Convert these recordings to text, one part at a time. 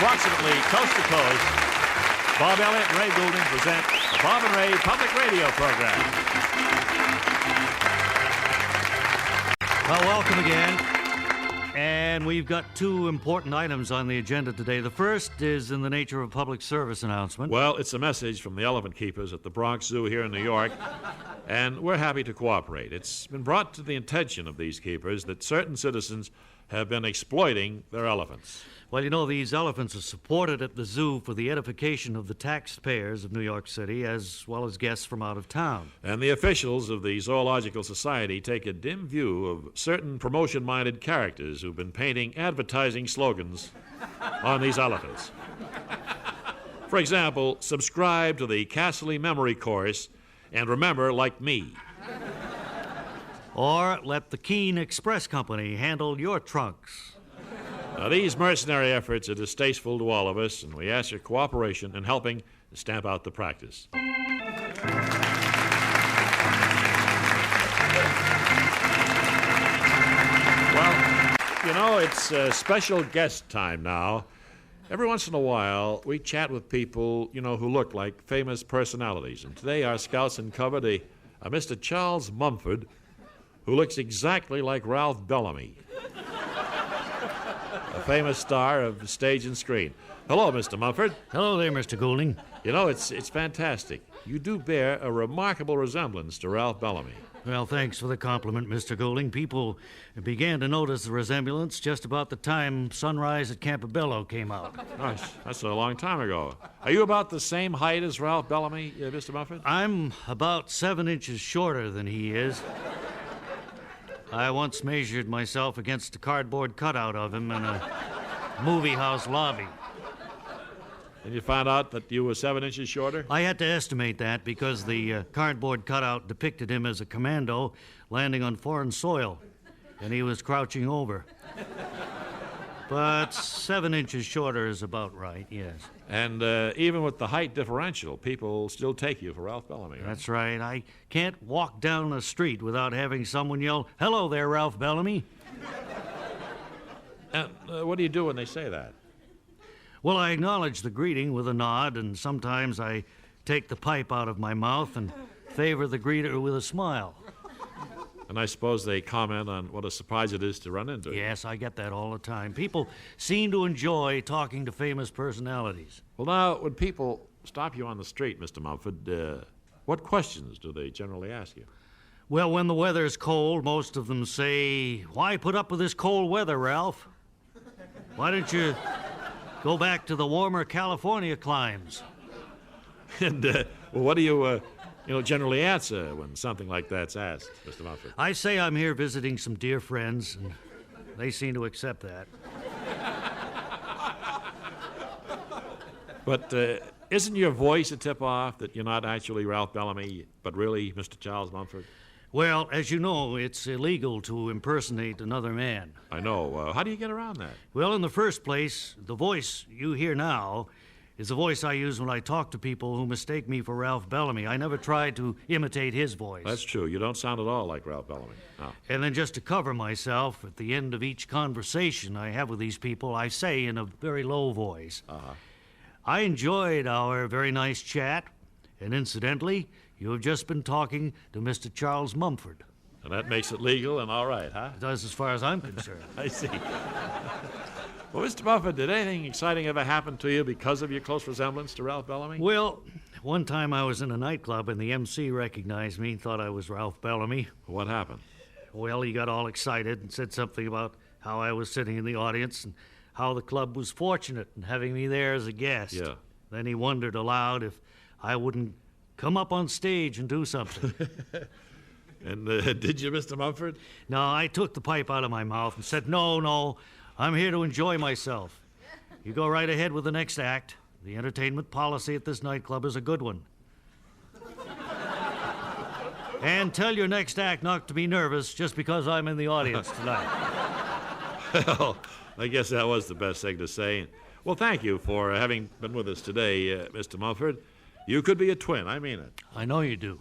Approximately coast to coast, Bob Elliott and Ray Goulding present the Bob and Ray Public Radio Program. Well, welcome again. And we've got two important items on the agenda today. The first is in the nature of a public service announcement. Well, it's a message from the elephant keepers at the Bronx Zoo here in New York, and we're happy to cooperate. It's been brought to the attention of these keepers that certain citizens have been exploiting their elephants. Well, you know, these elephants are supported at the zoo for the edification of the taxpayers of New York City, as well as guests from out of town. And the officials of the Zoological Society take a dim view of certain promotion-minded characters who've been painting advertising slogans on these elephants. For example, subscribe to the Casserly Memory Course and remember like me. Or let the Keene Express Company handle your trunks. Now, these mercenary efforts are distasteful to all of us, and we ask your cooperation in helping to stamp out the practice. Well, you know, it's special guest time now. Every once in a while, we chat with people, you know, who look like famous personalities. And today our scouts uncovered a Mr. Charles Mumford, who looks exactly like Ralph Bellamy, a famous star of stage and screen. Hello, Mr. Mumford. Hello there, Mr. Goulding. You know, it's fantastic. You do bear a remarkable resemblance to Ralph Bellamy. Well, thanks for the compliment, Mr. Goulding. People began to notice the resemblance just about the time Sunrise at Campobello came out. Gosh, that's a long time ago. Are you about the same height as Ralph Bellamy, Mr. Mumford? I'm about 7 inches shorter than he is. I once measured myself against a cardboard cutout of him in a movie house lobby. And you found out that you were 7 inches shorter? I had to estimate that because the cardboard cutout depicted him as a commando landing on foreign soil, and he was crouching over. But 7 inches shorter is about right, yes. And even with the height differential, people still take you for Ralph Bellamy, right? That's right. I can't walk down the street without having someone yell, "Hello there, Ralph Bellamy." And what do you do when they say that? Well, I acknowledge the greeting with a nod, and sometimes I take the pipe out of my mouth and favor the greeter with a smile. And I suppose they comment on what a surprise it is to run into. Yes, I get that all the time. People seem to enjoy talking to famous personalities. Well, now, when people stop you on the street, Mr. Mumford, what questions do they generally ask you? Well, when the weather's cold, most of them say, "Why put up with this cold weather, Ralph? Why don't you go back to the warmer California climes?" And well, what do you generally answer when something like that's asked, Mr. Mumford? I say I'm here visiting some dear friends, and they seem to accept that. But isn't your voice a tip-off that you're not actually Ralph Bellamy, but really Mr. Charles Mumford? Well, as you know, it's illegal to impersonate another man. I know. How do you get around that? Well, in the first place, the voice you hear now is the voice I use when I talk to people who mistake me for Ralph Bellamy. I never tried to imitate his voice. That's true. You don't sound at all like Ralph Bellamy. No. And then just to cover myself, at the end of each conversation I have with these people, I say in a very low voice, I enjoyed our very nice chat, and incidentally, you have just been talking to Mr. Charles Mumford. And that makes it legal and all right, huh? It does as far as I'm concerned. I see. Well, Mr. Mumford, did anything exciting ever happen to you because of your close resemblance to Ralph Bellamy? Well, one time I was in a nightclub and the MC recognized me and thought I was Ralph Bellamy. What happened? Well, he got all excited and said something about how I was sitting in the audience and how the club was fortunate in having me there as a guest. Yeah. Then he wondered aloud if I wouldn't come up on stage and do something. And did you, Mr. Mumford? No, I took the pipe out of my mouth and said, no, I'm here to enjoy myself. You go right ahead with the next act. The entertainment policy at this nightclub is a good one. And tell your next act not to be nervous just because I'm in the audience tonight. Well, I guess that was the best thing to say. Well, thank you for having been with us today, Mr. Mumford. You could be a twin, I mean it. I know you do.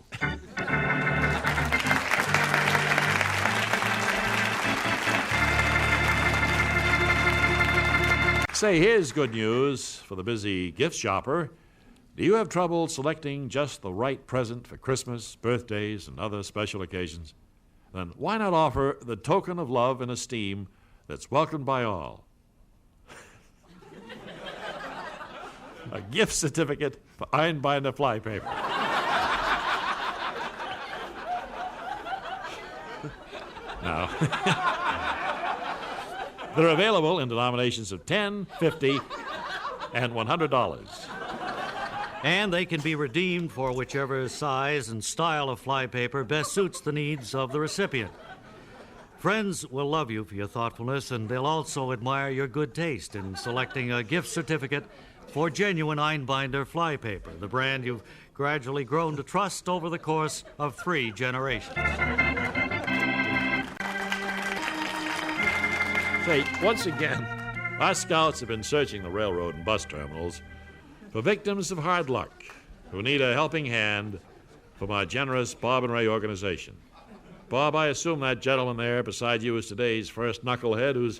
Say, here's good news for the busy gift shopper. Do you have trouble selecting just the right present for Christmas, birthdays, and other special occasions? Then why not offer the token of love and esteem that's welcomed by all? A gift certificate for iron binder flypaper. No. They're available in denominations of $10, $50, and $100. And they can be redeemed for whichever size and style of flypaper best suits the needs of the recipient. Friends will love you for your thoughtfulness, and they'll also admire your good taste in selecting a gift certificate for genuine Einbinder flypaper, the brand you've gradually grown to trust over the course of 3 generations. Say, once again, our scouts have been searching the railroad and bus terminals for victims of hard luck who need a helping hand from our generous Bob and Ray organization. Bob, I assume that gentleman there beside you is today's first knucklehead who's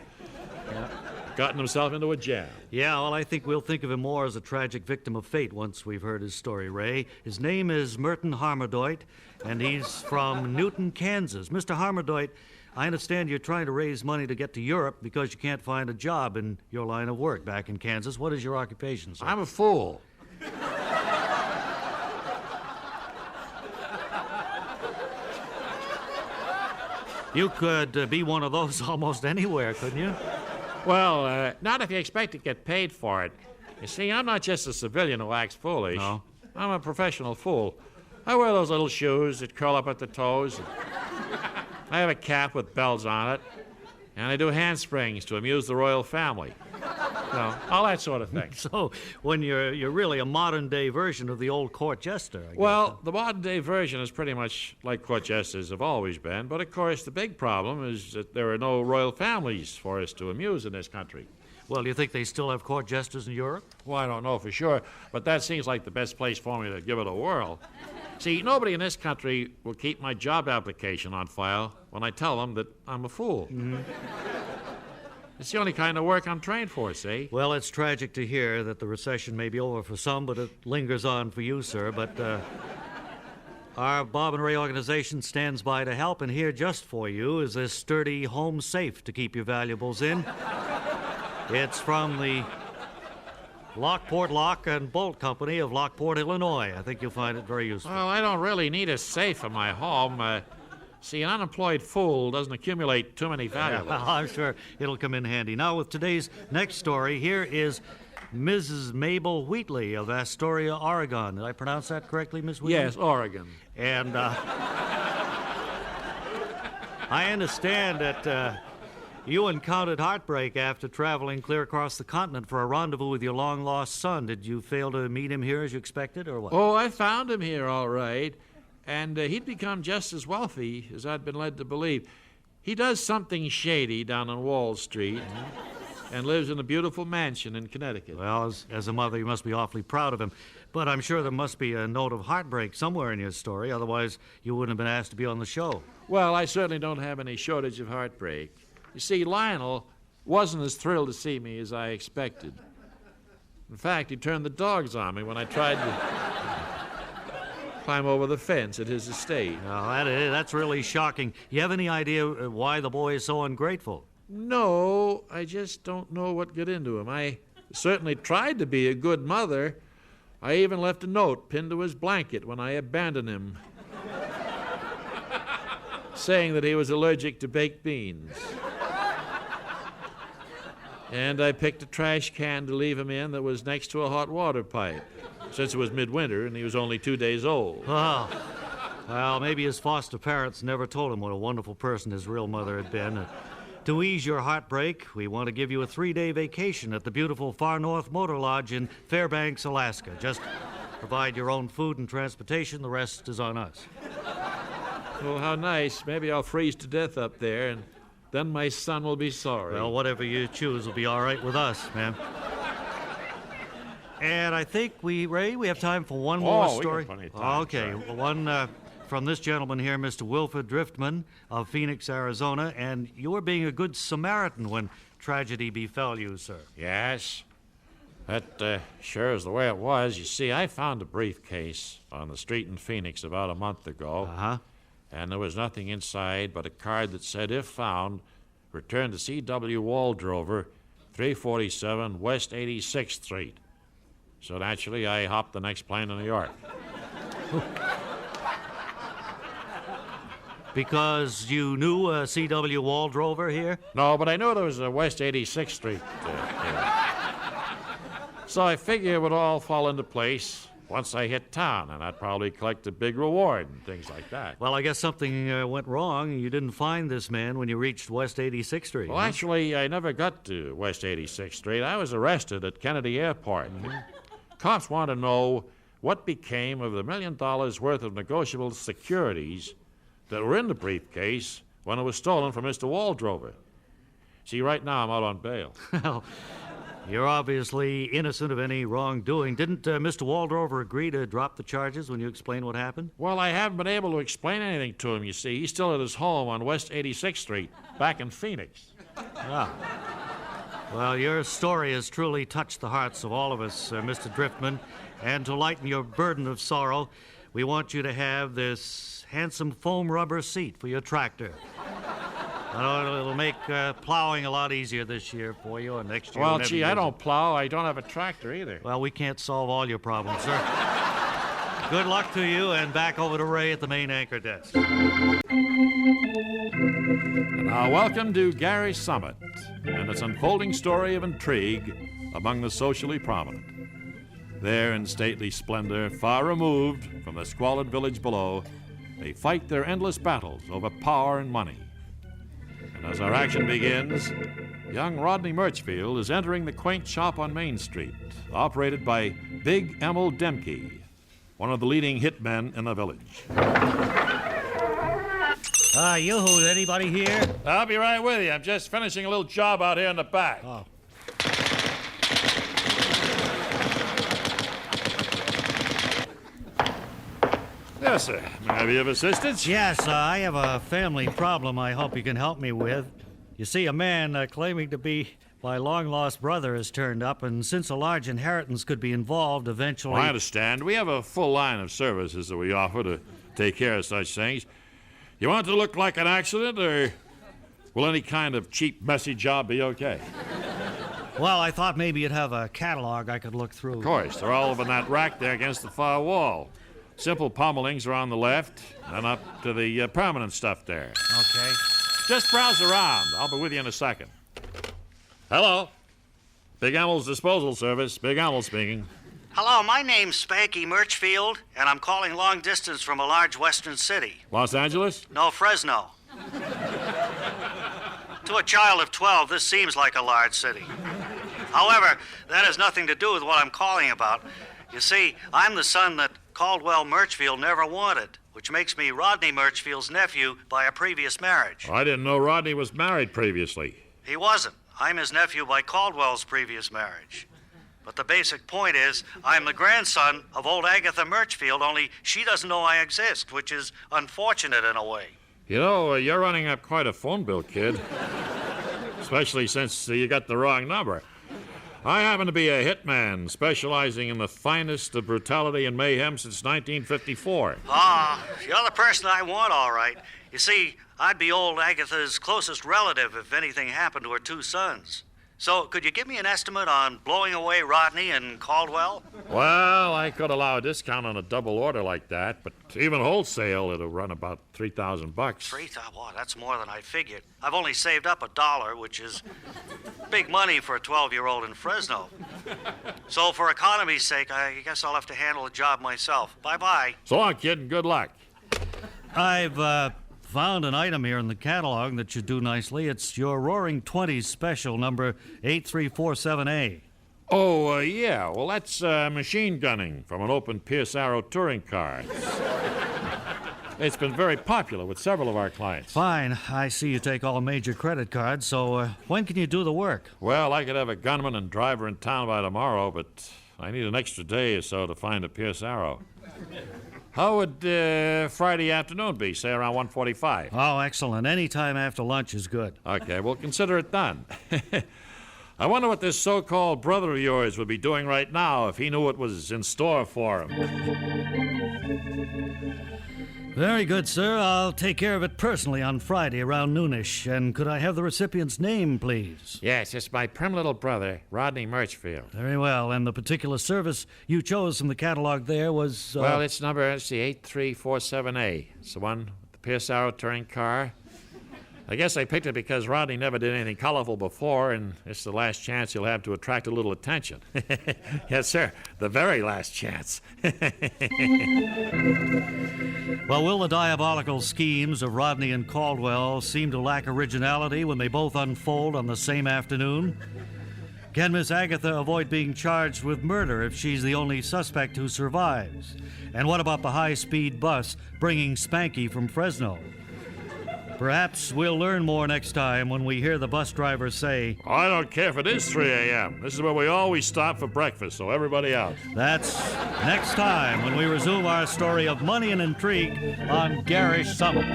gotten himself into a jam. Yeah, well, I think we'll think of him more as a tragic victim of fate once we've heard his story, Ray. His name is Merton Harmerdoit, and he's from Newton, Kansas. Mr. Harmerdoit, I understand you're trying to raise money to get to Europe because you can't find a job in your line of work back in Kansas. What is your occupation, sir? I'm a fool. You could be one of those almost anywhere, couldn't you? Well, not if you expect to get paid for it. You see, I'm not just a civilian who acts foolish. No. I'm a professional fool. I wear those little shoes that curl up at the toes. I have a cap with bells on it, and I do handsprings to amuse the royal family. All that sort of thing. So, when you're really a modern-day version of the old court jester, I guess. Well, the modern-day version is pretty much like court jesters have always been, but of course the big problem is that there are no royal families for us to amuse in this country. Well, do you think they still have court jesters in Europe? Well, I don't know for sure, but that seems like the best place for me to give it a whirl. See, nobody in this country will keep my job application on file when I tell them that I'm a fool. Mm-hmm. It's the only kind of work I'm trained for, see? Well, it's tragic to hear that the recession may be over for some, but it lingers on for you, sir. But our Bob and Ray organization stands by to help, and here just for you is this sturdy home safe to keep your valuables in. It's from the Lockport Lock and Bolt Company of Lockport, Illinois. I think you'll find it very useful. Well, I don't really need a safe in my home. See, an unemployed fool doesn't accumulate too many valuables. Yeah, I'm sure it'll come in handy. Now, with today's next story, here is Mrs. Mabel Wheatley of Astoria, Oregon. Did I pronounce that correctly, Miss Wheatley? Yes, Oregon. And I understand that you encountered heartbreak after traveling clear across the continent for a rendezvous with your long-lost son. Did you fail to meet him here as you expected, or what? Oh, I found him here, all right. And he'd become just as wealthy as I'd been led to believe. He does something shady down on Wall Street and lives in a beautiful mansion in Connecticut. Well, as a mother, you must be awfully proud of him. But I'm sure there must be a note of heartbreak somewhere in your story. Otherwise, you wouldn't have been asked to be on the show. Well, I certainly don't have any shortage of heartbreak. You see, Lionel wasn't as thrilled to see me as I expected. In fact, he turned the dogs on me when I tried to climb over the fence at his estate. Now, that's really shocking. You have any idea why the boy is so ungrateful? No, I just don't know what got into him. I certainly tried to be a good mother. I even left a note pinned to his blanket when I abandoned him, saying that he was allergic to baked beans. And I picked a trash can to leave him in that was next to a hot water pipe, since it was midwinter and he was only 2 days old. Oh, well, maybe his foster parents never told him what a wonderful person his real mother had been. To ease your heartbreak, we want to give you a 3-day vacation at the beautiful Far North Motor Lodge in Fairbanks, Alaska. Just provide your own food and transportation. The rest is on us. Well, how nice. Maybe I'll freeze to death up there, and then my son will be sorry. Well, whatever you choose will be all right with us, ma'am. And I think Ray, we have time for one more story. We got plenty of time. Okay, one from this gentleman here, Mr. Wilford Driftman of Phoenix, Arizona. And you were being a good Samaritan when tragedy befell you, sir? Yes. That sure is the way it was. You see, I found a briefcase on the street in Phoenix about a month ago. Uh-huh. And there was nothing inside but a card that said, if found, return to C.W. Waldrover, 347 West 86th Street. So naturally, I hopped the next plane to New York. Because you knew C.W. Waldrover here? No, but I knew there was a West 86th Street here. So I figured it would all fall into place once I hit town, and I'd probably collect a big reward and things like that. Well, I guess something went wrong. You didn't find this man when you reached West 86th Street. Well, actually, I never got to West 86th Street. I was arrested at Kennedy Airport. Cops want to know what became of the $1 million worth of negotiable securities that were in the briefcase when it was stolen from Mr. Waldrover. See, right now I'm out on bail. Well, you're obviously innocent of any wrongdoing. Didn't Mr. Waldrover agree to drop the charges when you explained what happened? Well, I haven't been able to explain anything to him, you see. He's still at his home on West 86th Street, back in Phoenix. Ah. Well, your story has truly touched the hearts of all of us, Mr. Driftman. And to lighten your burden of sorrow, we want you to have this handsome foam rubber seat for your tractor. I know it'll make plowing a lot easier this year for you and next year. Well, gee, I don't plow. I don't have a tractor either. Well, we can't solve all your problems, sir. Good luck to you, and back over to Ray at the main anchor desk. And now, welcome to Gary Summit and its unfolding story of intrigue among the socially prominent. There, in stately splendor, far removed from the squalid village below, they fight their endless battles over power and money. And as our action begins, young Rodney Murchfield is entering the quaint shop on Main Street, operated by Big Emil Demke, one of the leading hitmen in the village. Yoo-hoo, anybody here? I'll be right with you. I'm just finishing a little job out here in the back. Oh. Yes, sir. May I be of assistance? Yes, I have a family problem I hope you can help me with. You see, a man claiming to be my long-lost brother has turned up, and since a large inheritance could be involved, eventually... Well, I understand. We have a full line of services that we offer to take care of such things. You want it to look like an accident, or will any kind of cheap, messy job be okay? Well, I thought maybe you'd have a catalog I could look through. Of course. They're all up in that rack there against the far wall. Simple pommelings are on the left, and up to the permanent stuff there. Okay. Just browse around. I'll be with you in a second. Hello. Big Emil's Disposal Service. Big Emil speaking. Hello, my name's Spanky Murchfield, and I'm calling long distance from a large western city. Los Angeles? No, Fresno. To a child of 12, this seems like a large city. However, that has nothing to do with what I'm calling about. You see, I'm the son that Caldwell Murchfield never wanted, which makes me Rodney Murchfield's nephew by a previous marriage. I didn't know Rodney was married previously. He wasn't. I'm his nephew by Caldwell's previous marriage. But the basic point is, I'm the grandson of old Agatha Murchfield, only she doesn't know I exist, which is unfortunate in a way. You know, you're running up quite a phone bill, kid. Especially since you got the wrong number. I happen to be a hitman specializing in the finest of brutality and mayhem since 1954. You're the person I want, all right. You see, I'd be old Agatha's closest relative if anything happened to her two sons. So, could you give me an estimate on blowing away Rodney and Caldwell? Well, I could allow a discount on a double order like that, but even wholesale, it'll run about $3,000. $3,000? Wow, that's more than I figured. I've only saved up $1, which is big money for a 12-year-old in Fresno. So, for economy's sake, I guess I'll have to handle the job myself. Bye-bye. So long, kid, and good luck. I've found an item here in the catalog that should do nicely. It's your Roaring Twenties special, number 8347A. Oh, yeah. Well, that's machine gunning from an open Pierce Arrow touring car. It's been very popular with several of our clients. Fine. I see you take all major credit cards, so when can you do the work? Well, I could have a gunman and driver in town by tomorrow, but I need an extra day or so to find a Pierce Arrow. How would Friday afternoon be, say around 1:45? Oh, excellent. Any time after lunch is good. Okay, we'll consider it done. I wonder what this so-called brother of yours would be doing right now if he knew what was in store for him. Very good, sir. I'll take care of it personally on Friday around noonish. And could I have the recipient's name, please? Yes, it's my prim little brother, Rodney Murchfield. Very well. And the particular service you chose from the catalog there was... Well, it's number 8347A. It's the one with the Pierce Arrow touring car. I guess I picked it because Rodney never did anything colorful before, and it's the last chance he'll have to attract a little attention. Yes, sir, the very last chance. Well, will the diabolical schemes of Rodney and Caldwell seem to lack originality when they both unfold on the same afternoon? Can Miss Agatha avoid being charged with murder if she's the only suspect who survives? And what about the high-speed bus bringing Spanky from Fresno? Perhaps we'll learn more next time when we hear the bus driver say, I don't care if it is 3 a.m. This is where we always stop for breakfast, so everybody out. That's next time when we resume our story of money and intrigue on Garish Summit.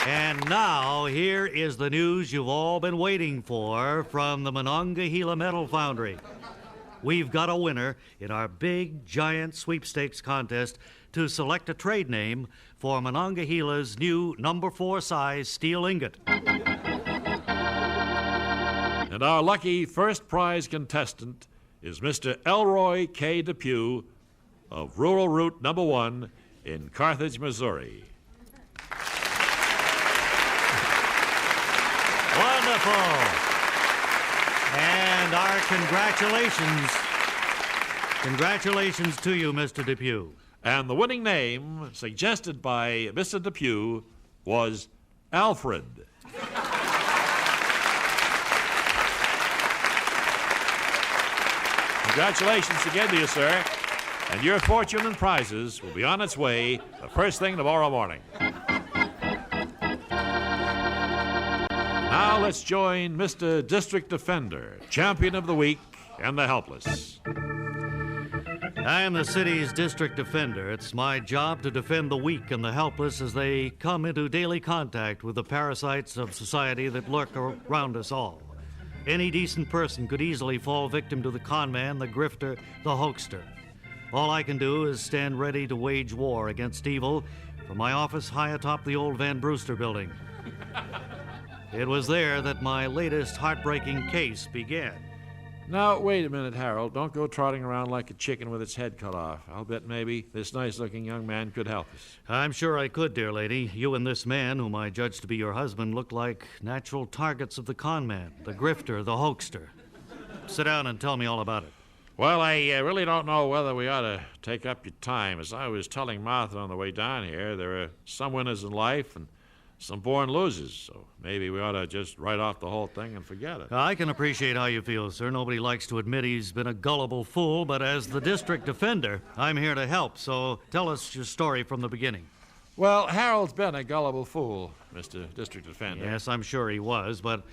And now, here is the news you've all been waiting for from the Monongahela Metal Foundry. We've got a winner in our big, giant sweepstakes contest to select a trade name for Monongahela's new number 4 size steel ingot. And our lucky first prize contestant is Mr. Elroy K. Depew of Rural Route Number 1 in Carthage, Missouri. Wonderful! And our congratulations to you, Mr. Depew. And the winning name, suggested by Mr. Depew, was Alfred. Congratulations again to you, sir. And your fortune and prizes will be on its way the first thing tomorrow morning. Now let's join Mr. District Defender, champion of the week and the helpless. I am the city's district defender. It's my job to defend the weak and the helpless as they come into daily contact with the parasites of society that lurk around us all. Any decent person could easily fall victim to the conman, the grifter, the hoaxer. All I can do is stand ready to wage war against evil from my office high atop the old Van Brewster building. It was there that my latest heartbreaking case began. Now, wait a minute, Harold. Don't go trotting around like a chicken with its head cut off. I'll bet maybe this nice-looking young man could help us. I'm sure I could, dear lady. You and this man, whom I judge to be your husband, look like natural targets of the conman, the grifter, the hoaxer. Sit down and tell me all about it. Well, I really don't know whether we ought to take up your time. As I was telling Martha on the way down here, there are some winners in life and some born losers, so maybe we ought to just write off the whole thing and forget it. I can appreciate how you feel, sir. Nobody likes to admit he's been a gullible fool, but as the district defender, I'm here to help, so tell us your story from the beginning. Well, Harold's been a gullible fool, Mr. District Defender. Yes, I'm sure he was, but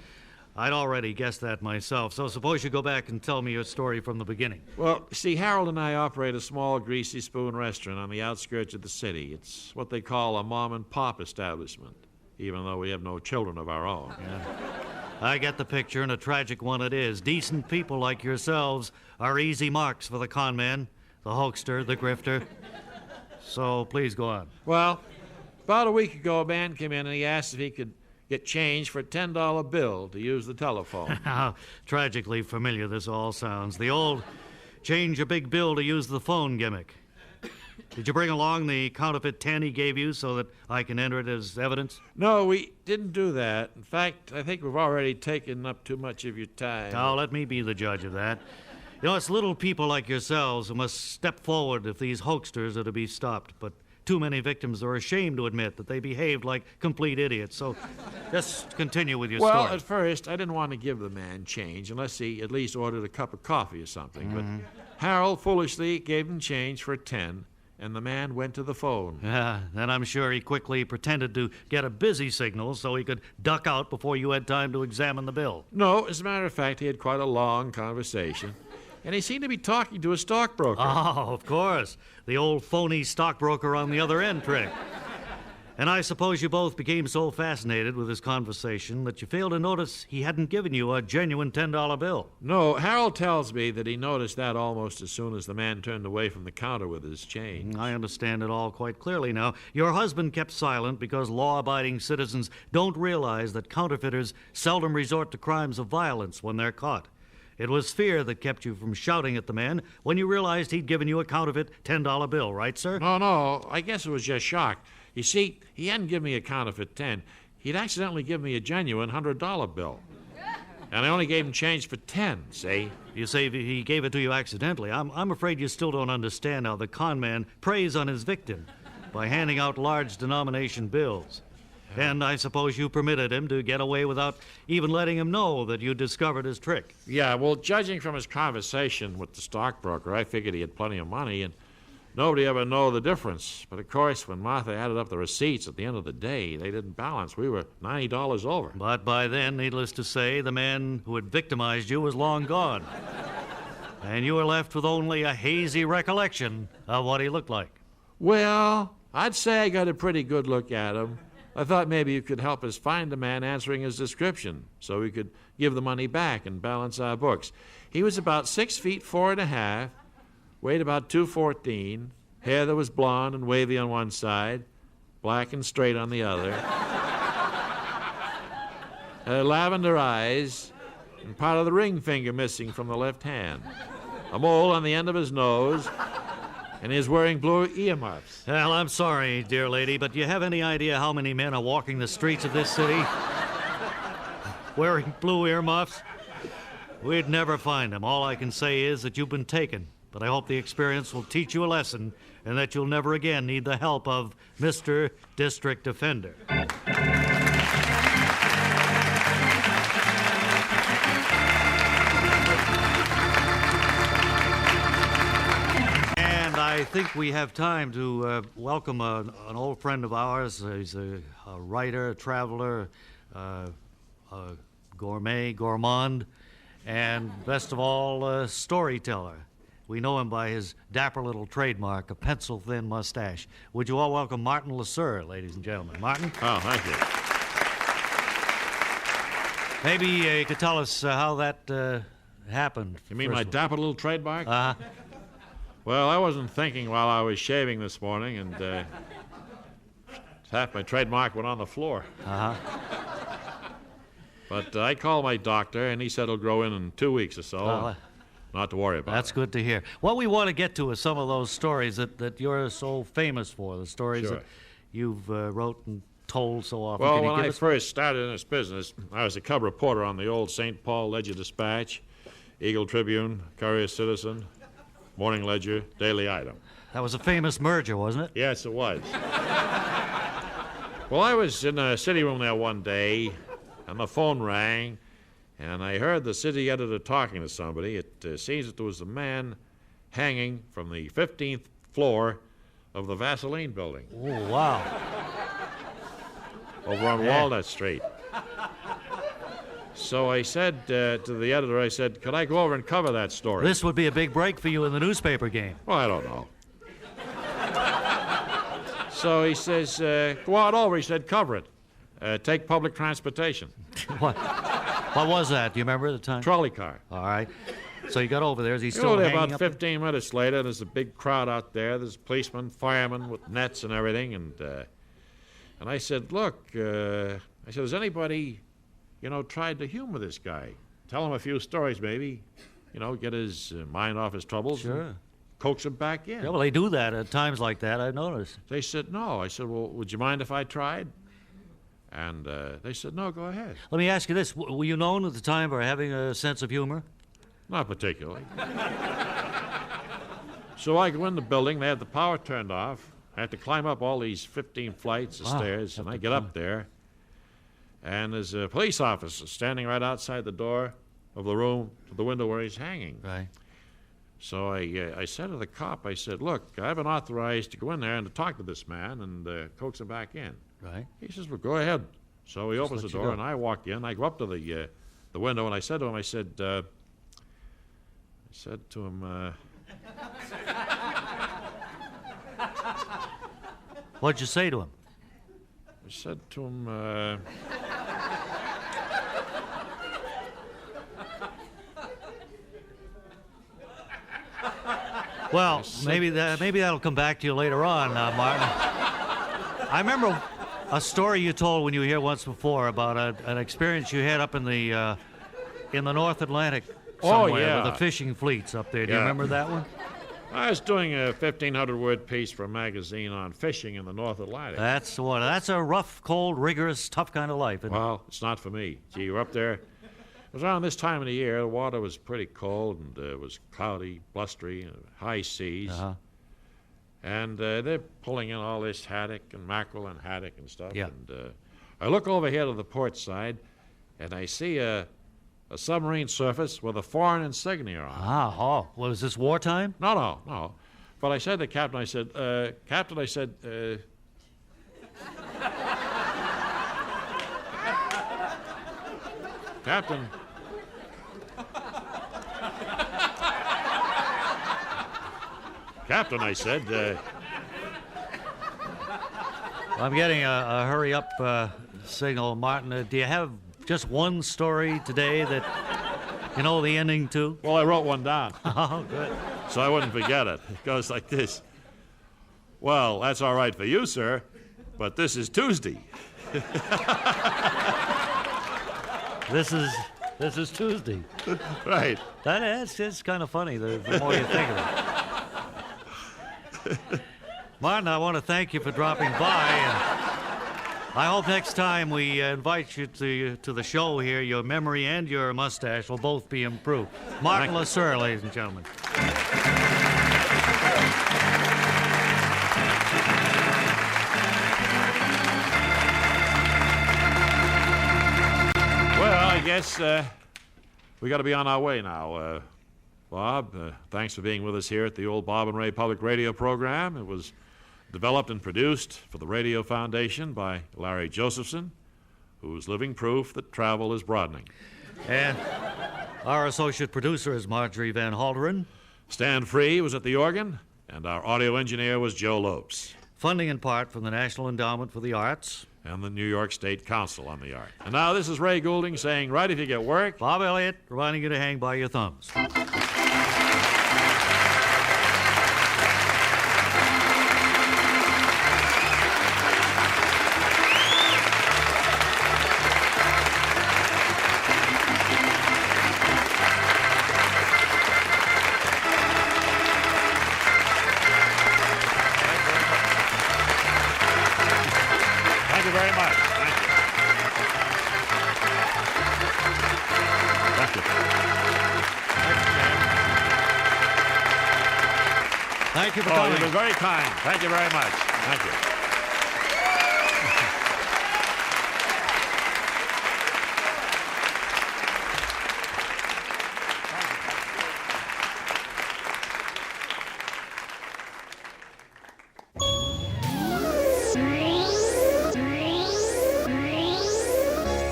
I'd already guessed that myself, so suppose you go back and tell me your story from the beginning. Well, see, Harold and I operate a small Greasy Spoon restaurant on the outskirts of the city. It's what they call a mom-and-pop establishment, even though we have no children of our own. Yeah. I get the picture, and a tragic one it is. Decent people like yourselves are easy marks for the conman, the hoaxer, the grifter. So please go on. Well, about a week ago, a man came in and he asked if he could get change for a $10 bill to use the telephone. How tragically familiar this all sounds. The old change a big bill to use the phone gimmick. Did you bring along the counterfeit 10 he gave you so that I can enter it as evidence? No, we didn't do that. In fact, I think we've already taken up too much of your time. Now, let me be the judge of that. You know, it's little people like yourselves who must step forward if these hoaxers are to be stopped. But too many victims are ashamed to admit that they behaved like complete idiots. So just continue with your story. Well, at first, I didn't want to give the man change unless he at least ordered a cup of coffee or something. But Harold foolishly gave him change for a 10. and the man went to the phone. Yeah, and I'm sure he quickly pretended to get a busy signal so he could duck out before you had time to examine the bill. No, as a matter of fact, he had quite a long conversation, and he seemed to be talking to a stockbroker. Oh, of course. The old phony stockbroker on the other end trick. And I suppose you both became so fascinated with his conversation that you failed to notice he hadn't given you a genuine $10 bill. No, Harold tells me that he noticed that almost as soon as the man turned away from the counter with his change. I understand it all quite clearly now. Your husband kept silent because law-abiding citizens don't realize that counterfeiters seldom resort to crimes of violence when they're caught. It was fear that kept you from shouting at the man when you realized he'd given you a counterfeit $10 bill, right, sir? No, I guess it was just shock. You see, he hadn't given me a counterfeit 10. He'd accidentally given me a genuine $100 bill. And I only gave him change for 10, see? You say he gave it to you accidentally. I'm afraid you still don't understand how the con man preys on his victim by handing out large denomination bills. And I suppose you permitted him to get away without even letting him know that you discovered his trick. Yeah, well, judging from his conversation with the stockbroker, I figured he had plenty of money, and nobody ever know the difference. But, of course, when Martha added up the receipts at the end of the day, they didn't balance. We were $90 over. But by then, needless to say, the man who had victimized you was long gone. And you were left with only a hazy recollection of what he looked like. Well, I'd say I got a pretty good look at him. I thought maybe you could help us find the man answering his description so we could give the money back and balance our books. He was about 6 feet 4.5, weighed about 214, hair that was blonde and wavy on one side, black and straight on the other, lavender eyes, and part of the ring finger missing from the left hand, a mole on the end of his nose, and he was wearing blue earmuffs. Well, I'm sorry, dear lady, but do you have any idea how many men are walking the streets of this city wearing blue earmuffs? We'd never find them. All I can say is that you've been taken, but I hope the experience will teach you a lesson and that you'll never again need the help of Mr. District Defender. I think we have time to welcome an old friend of ours. He's a writer, a traveler, a gourmand, and best of all, a storyteller. We know him by his dapper little trademark, a pencil-thin mustache. Would you all welcome Martin Lasser, ladies and gentlemen? Martin? Oh, thank you. Maybe you could tell us how that happened. You mean my dapper little trademark? Uh-huh. Well, I wasn't thinking while I was shaving this morning, and half my trademark went on the floor. Uh-huh. But I called my doctor, and he said it'll grow in 2 weeks or so. Not to worry about. That's good to hear. What we want to get to is some of those stories that you're so famous for, the stories Sure. that you've wrote and told so often. Well, Can you when give I us... first started in this business, I was a cub reporter on the old St. Paul Ledger-Dispatch, Eagle Tribune, Courier-Citizen, Morning Ledger, Daily Item. That was a famous merger, wasn't it? Yes, it was. Well, I was in a city room there one day, and the phone rang, and I heard the city editor talking to somebody. It seems that there was a man hanging from the 15th floor of the Vaseline building Oh, wow. over on Walnut Street. So I said to the editor, I said, could I go over and cover that story? This would be a big break for you in the newspaper game. Well, I don't know. So he says, go on over. He said, cover it. Take public transportation. What was that? Do you remember at the time? Trolley car. All right. So you got over there. Is he You still know, hanging about up 15 minutes later, there's a big crowd out there. There's policemen, firemen with nets and everything. And I said, look, has anybody, tried to humor this guy? Tell him a few stories, maybe. Get his mind off his troubles. Sure. And coax him back in. Yeah, well, they do that at times like that, I've noticed. They said, no. I said, well, would you mind if I tried? And they said, no, go ahead. Let me ask you this. Were you known at the time for having a sense of humor? Not particularly. So I go in the building. They had the power turned off. I had to climb up all these 15 flights of stairs, and I get up there, and there's a police officer standing right outside the door of the room to the window where he's hanging. Right. So I said to the cop, I said, look, I've been authorized to go in there and to talk to this man and coax him back in. Right. He says, well, go ahead. So he opens the let you door, go. and I walk in. I go up to the window, and I said to him, What'd you say to him? Well, maybe that'll come back to you later on, Martin. I remember a story you told when you were here once before about an experience you had up in the North Atlantic somewhere with the fishing fleets up there. Do you remember that one? I was doing a 1,500-word piece for a magazine on fishing in the North Atlantic. That's the one. That's a rough, cold, rigorous, tough kind of life. Well, it's not for me. Gee, you're up there. It was around this time of the year. The water was pretty cold, and it was cloudy, blustery, high seas. Uh-huh. And they're pulling in all this haddock and mackerel and haddock and stuff. Yeah. And I look over here to the port side, and I see a submarine surface with a foreign insignia on. Well, is this wartime? No. But I said to the captain, Captain, Captain. Captain, I said. I'm getting a hurry-up signal, Martin. Do you have just one story today that you know the ending to? Well, I wrote one down. Oh, good. So I wouldn't forget it. It goes like this. Well, that's all right for you, sir, but this is Tuesday. This is Tuesday. Right. It's kind of funny the more you think of it. Martin, I want to thank you for dropping by. And I hope next time we invite you to the show here, your memory and your mustache will both be improved. Martin Lasser, ladies and gentlemen. Well, I guess we got to be on our way now. Bob, thanks for being with us here at the old Bob and Ray Public Radio program. It was developed and produced for the Radio Foundation by Larry Josephson, who's living proof that travel is broadening. And our associate producer is Marjorie Van Halderen. Stan Free was at the organ, and our audio engineer was Joe Lopes. Funding in part from the National Endowment for the Arts. And the New York State Council on the Art. And now this is Ray Goulding saying, right if you get work. Bob Elliott reminding you to hang by your thumbs. Thank you very much. Thank you. Thank you for Oh, coming. you've been very kind. Thank you very much. Thank you.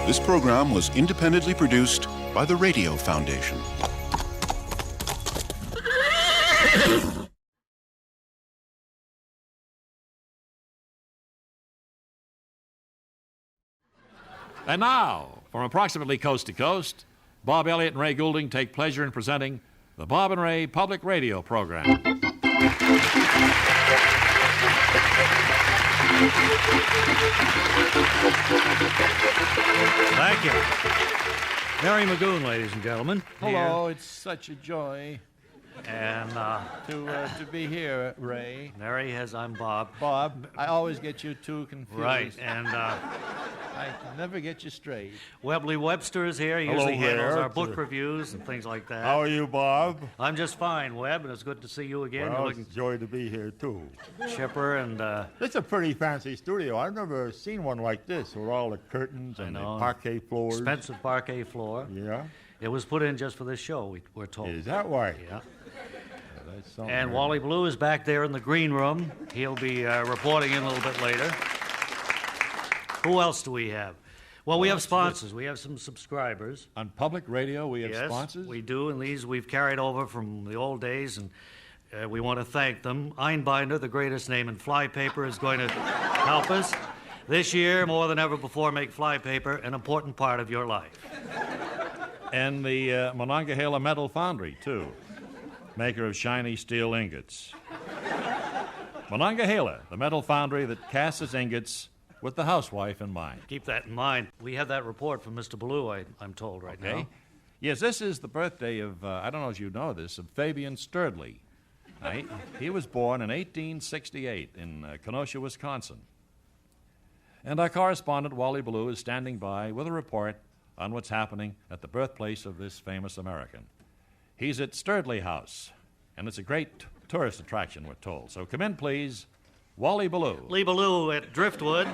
This program was independently produced by the Radio Foundation. And now, from approximately coast to coast, Bob Elliott and Ray Goulding take pleasure in presenting the Bob and Ray Public Radio program. Thank you. Mary Magoon, ladies and gentlemen. Hello, it's such a joy And to be here, Ray. Mary, as I'm Bob. Bob, I always get you two confused. Right, and I can never get you straight. Webley Webster is here. He usually handles our book reviews and things like that. How are you, Bob? I'm just fine, Webb, and it's good to see you again. Well, You're it's looking a joy to be here, too. chipper and It's a pretty fancy studio. I've never seen one like this with all the curtains and the know. parquet floors. expensive parquet floor. Yeah? It was put in just for this show, we're told. Is that why? Yeah. And Wally Blue is back there in the green room. He'll be reporting in a little bit later. Who else do we have? Well, we have sponsors. We have some subscribers. On public radio, we have sponsors? Yes, we do, and these we've carried over from the old days, and we want to thank them. Einbinder, the greatest name in flypaper, is going to help us. This year, more than ever before, make flypaper an important part of your life. And the Monongahela Metal Foundry, too, maker of shiny steel ingots. Monongahela, the metal foundry that casts its ingots with the housewife in mind. Keep that in mind. We have that report from Mr. Blue, I'm told right now. Yes, this is the birthday of, I don't know if you know this, of Fabian Sturdley. Right? He was born in 1868 in Kenosha, Wisconsin. And our correspondent, Wally Blue, is standing by with a report on what's happening at the birthplace of this famous American. He's at Sturdley House, and it's a great tourist attraction, we're told. So come in, please, Wally Ballou. Lee Ballou at Driftwood,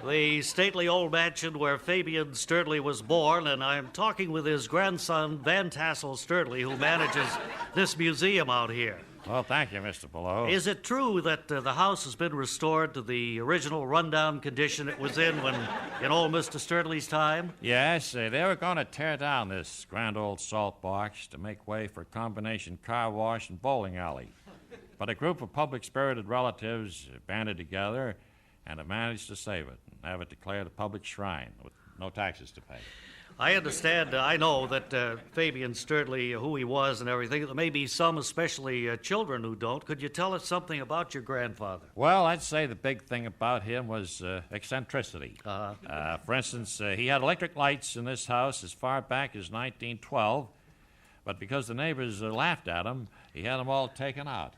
the stately old mansion where Fabian Sturdley was born, and I'm talking with his grandson, Van Tassel Sturdley, who manages this museum out here. Well, thank you, Mr. Ballou. Is it true that the house has been restored to the original rundown condition it was in old Mr. Sturdley's time? Yes, they were going to tear down this grand old salt box to make way for a combination car wash and bowling alley. But a group of public-spirited relatives banded together and have managed to save it and have it declared a public shrine with no taxes to pay. I understand, I know that Fabian Sturdley, who he was and everything, there may be some, especially children, who don't. Could you tell us something about your grandfather? Well, I'd say the big thing about him was eccentricity. For instance, he had electric lights in this house as far back as 1912, but because the neighbors laughed at him, he had them all taken out.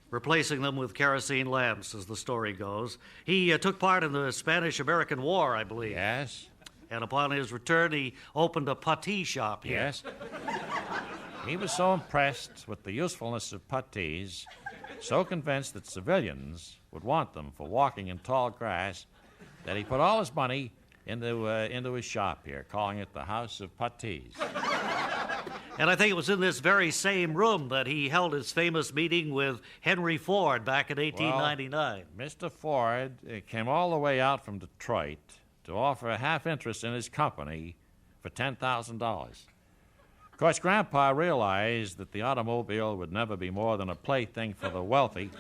Replacing them with kerosene lamps, as the story goes. He took part in the Spanish-American War, I believe. Yes. And upon his return, he opened a putty shop here. Yes. He was so impressed with the usefulness of puttees, so convinced that civilians would want them for walking in tall grass, that he put all his money into his shop here, calling it the House of Puttees. And I think it was in this very same room that he held his famous meeting with Henry Ford back in 1899. Well, Mr. Ford came all the way out from Detroit to offer a half interest in his company for $10,000. Of course, Grandpa realized that the automobile would never be more than a plaything for the wealthy,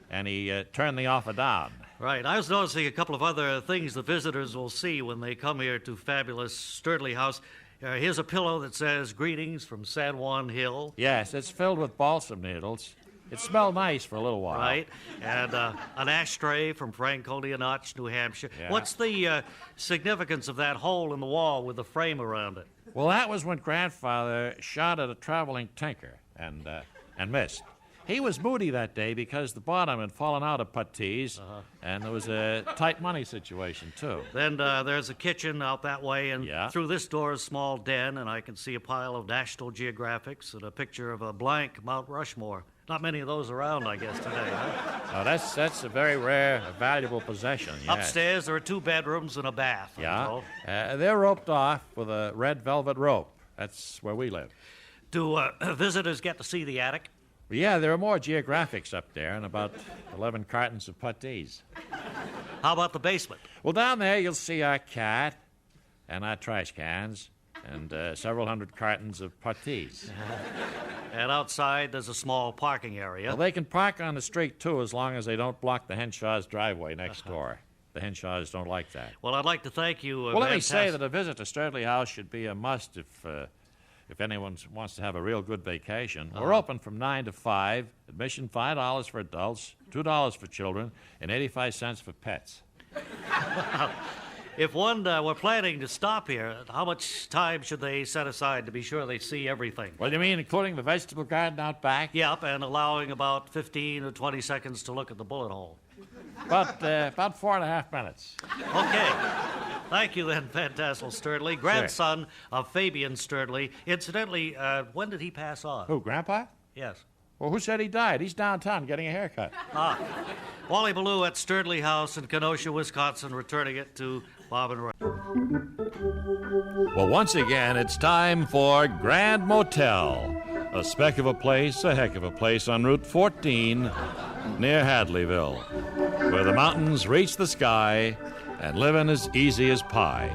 and he turned the offer down. Right. I was noticing a couple of other things the visitors will see when they come here to fabulous Sturdley House. Here's a pillow that says, "Greetings from San Juan Hill." Yes, it's filled with balsam needles. It smelled nice for a little while. Right. And an ashtray from Franconia Notch, New Hampshire. Yeah. What's the significance of that hole in the wall with the frame around it? Well, that was when Grandfather shot at a traveling tinker and missed. He was moody that day because the bottom had fallen out of puttees, and there was a tight money situation, too. Then there's a kitchen out that way, and Yeah. through this door is a small den, and I can see a pile of National Geographics and a picture of a blank Mount Rushmore. Not many of those around, I guess, today, huh? Oh, that's a very rare, valuable possession, yes. Upstairs, there are 2 bedrooms and a bath. I'm Yeah. told. They're roped off with a red velvet rope. That's where we live. Do visitors get to see the attic? Yeah, there are more geographics up there and about 11 cartons of puttees. How about the basement? Well, down there you'll see our cat and our trash cans and several hundred cartons of puttees. And outside, there's a small parking area. Well, they can park on the street, too, as long as they don't block the Henshaw's driveway next door. The Henshaws don't like that. Well, I'd like to thank you. Well, let me say that a visit to Sturdley House should be a must if anyone wants to have a real good vacation. We're open from 9 to 5, admission $5 for adults, $2 for children, and 85 cents for pets. If one were planning to stop here, how much time should they set aside to be sure they see everything? Well, you mean including the vegetable garden out back? Yep, and allowing about 15 or 20 seconds to look at the bullet hole. About 4.5 minutes. Okay. Thank you then, Van Tassel Sturdley, grandson of Fabian Sturdley. Incidentally, when did he pass on? Who, Grandpa? Yes. Well, who said he died? He's downtown getting a haircut. Wally Ballou at Sturdley House in Kenosha, Wisconsin, returning it to Bob and Ray. Well, once again, it's time for Grand Motel, a speck of a place, a heck of a place on Route 14 near Hadleyville, where the mountains reach the sky and living as easy as pie.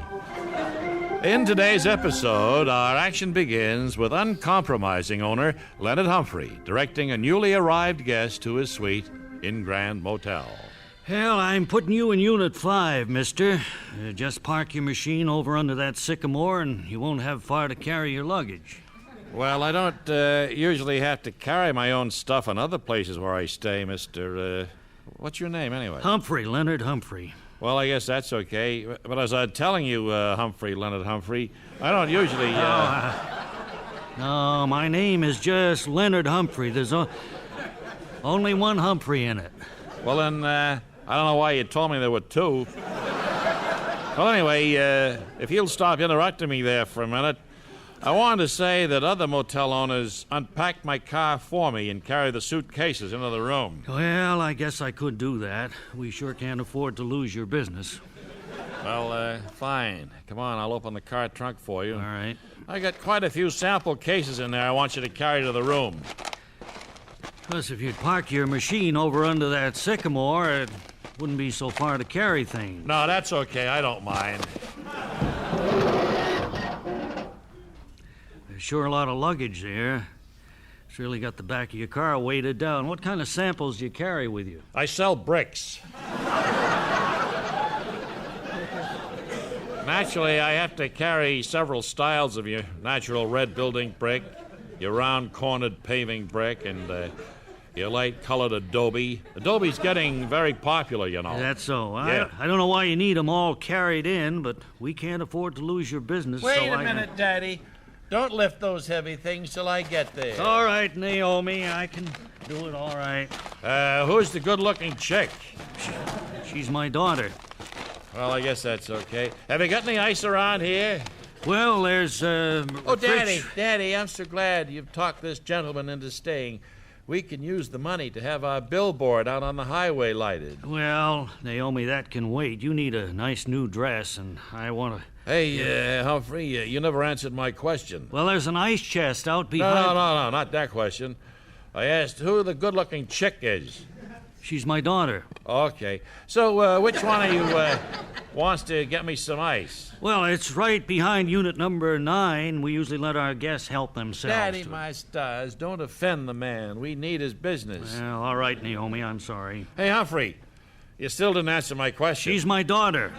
In today's episode, our action begins with uncompromising owner Leonard Humphrey directing a newly arrived guest to his suite in Grand Motel. Hell, I'm putting you in Unit 5, mister. Just park your machine over under that sycamore and you won't have far to carry your luggage. Well, I don't usually have to carry my own stuff in other places where I stay, Mr. What's your name, anyway? Humphrey, Leonard Humphrey. Well, I guess that's okay. But as I was telling you, Leonard Humphrey, I don't usually... No, my name is just Leonard Humphrey. There's only one Humphrey in it. Well, then, I don't know why you told me there were two. Well, anyway, if you'll stop interrupting me there for a minute, I wanted to say that other motel owners unpacked my car for me and carried the suitcases into the room. Well, I guess I could do that. We sure can't afford to lose your business. Well, fine. Come on, I'll open the car trunk for you. All right. I got quite a few sample cases in there I want you to carry to the room. Plus, if you'd park your machine over under that sycamore, it wouldn't be so far to carry things. No, that's okay. I don't mind. There's sure a lot of luggage there. It's really got the back of your car weighted down. What kind of samples do you carry with you? I sell bricks. Naturally, I have to carry several styles of your natural red building brick, your round cornered paving brick, and your light-colored adobe. Adobe's getting very popular, you know. That's so. Yeah. I don't know why you need them all carried in, but we can't afford to lose your business. Wait a minute, Daddy. Don't lift those heavy things till I get there. All right, Naomi, I can do it all right. Who's the good-looking chick? She's my daughter. Well, I guess that's okay. Have you got any ice around here? Well, there's, Oh, Daddy, I'm so glad you've talked this gentleman into staying. We can use the money to have our billboard out on the highway lighted. Well, Naomi, that can wait. You need a nice new dress, and I want to... Hey, Humphrey, you never answered my question. Well, there's an ice chest out behind... No, not that question. I asked who the good-looking chick is. She's my daughter. Okay. So, which one of you wants to get me some ice? Well, it's right behind unit number 9. We usually let our guests help themselves. Daddy, my stars, don't offend the man. We need his business. Well, all right, Naomi, I'm sorry. Hey, Humphrey, you still didn't answer my question. She's my daughter.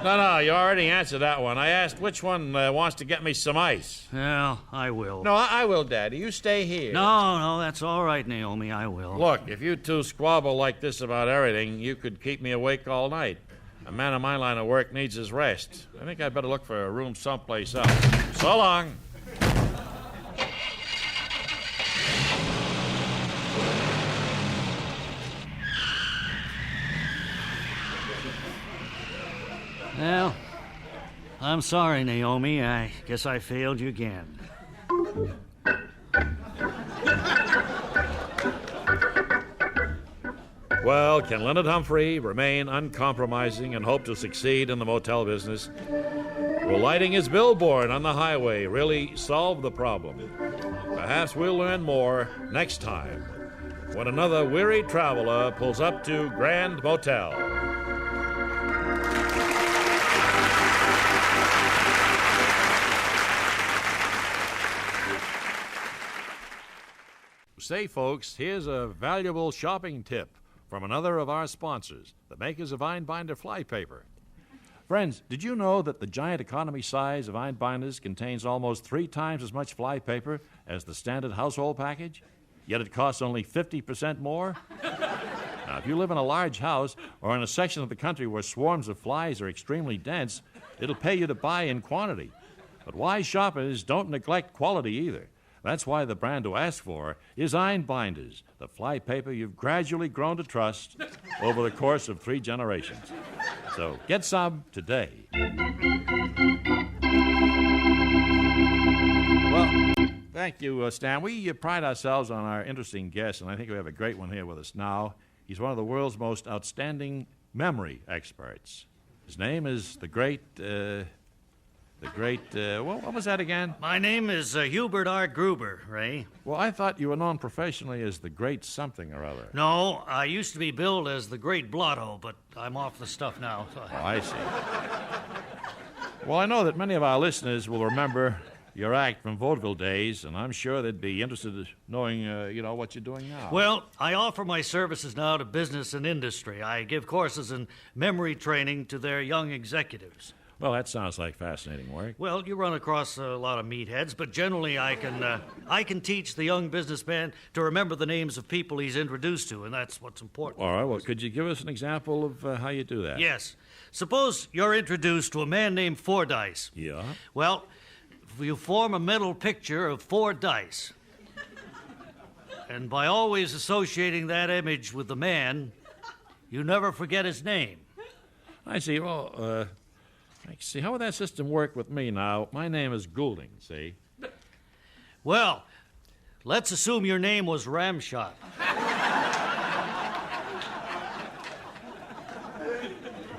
No, you already answered that one. I asked which one wants to get me some ice. Well, I will. No, I will, Daddy. You stay here. No, that's all right, Naomi, I will. Look, if you two squabble like this about everything, you could keep me awake all night. A man in my line of work needs his rest. I think I'd better look for a room someplace else. So long. Well, I'm sorry, Naomi. I guess I failed you again. Well, can Leonard Humphrey remain uncompromising and hope to succeed in the motel business? Will lighting his billboard on the highway really solve the problem? Perhaps we'll learn more next time when another weary traveler pulls up to Grand Motel. Say, folks, here's a valuable shopping tip from another of our sponsors, the makers of Einbinder flypaper. Friends, did you know that the giant economy size of Einbinders contains almost 3 times as much flypaper as the standard household package? Yet it costs only 50% more? Now, if you live in a large house or in a section of the country where swarms of flies are extremely dense, it'll pay you to buy in quantity. But wise shoppers don't neglect quality either. That's why the brand to ask for is Einbinders, the fly paper you've gradually grown to trust over the course of 3 generations. So get some today. Well, thank you, Stan. We pride ourselves on our interesting guest, and I think we have a great one here with us now. He's one of the world's most outstanding memory experts. His name is the great The great, what was that again? My name is Hubert R. Gruber, Ray. Well, I thought you were known professionally as the great something or other. No, I used to be billed as the Great Blotto, but I'm off the stuff now. Oh, I see. Well, I know that many of our listeners will remember your act from vaudeville days, and I'm sure they'd be interested in knowing, what you're doing now. Well, I offer my services now to business and industry. I give courses in memory training to their young executives. Well, that sounds like fascinating work. Well, you run across a lot of meatheads, but generally I can teach the young businessman to remember the names of people he's introduced to, and that's what's important. All right, well, could you give us an example of how you do that? Yes. Suppose you're introduced to a man named Fordyce. Yeah? Well, you form a mental picture of 4 dice. And by always associating that image with the man, you never forget his name. I see. Well, I see. How would that system work with me now? My name is Goulding, see? Well, let's assume your name was Ramshot.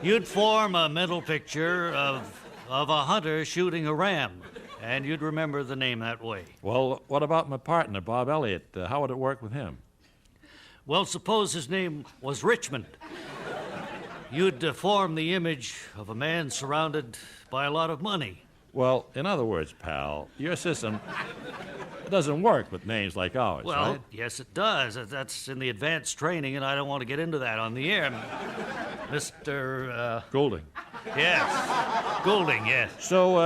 You'd form a mental picture of a hunter shooting a ram, and you'd remember the name that way. Well, what about my partner, Bob Elliott? How would it work with him? Well, suppose his name was Richmond. You'd form the image of a man surrounded by a lot of money. Well, in other words, pal, your system doesn't work with names like ours, Well, right? yes, it does. That's in the advanced training, and I don't want to get into that on the air. Mr. Goulding. Yes. Goulding, yes. So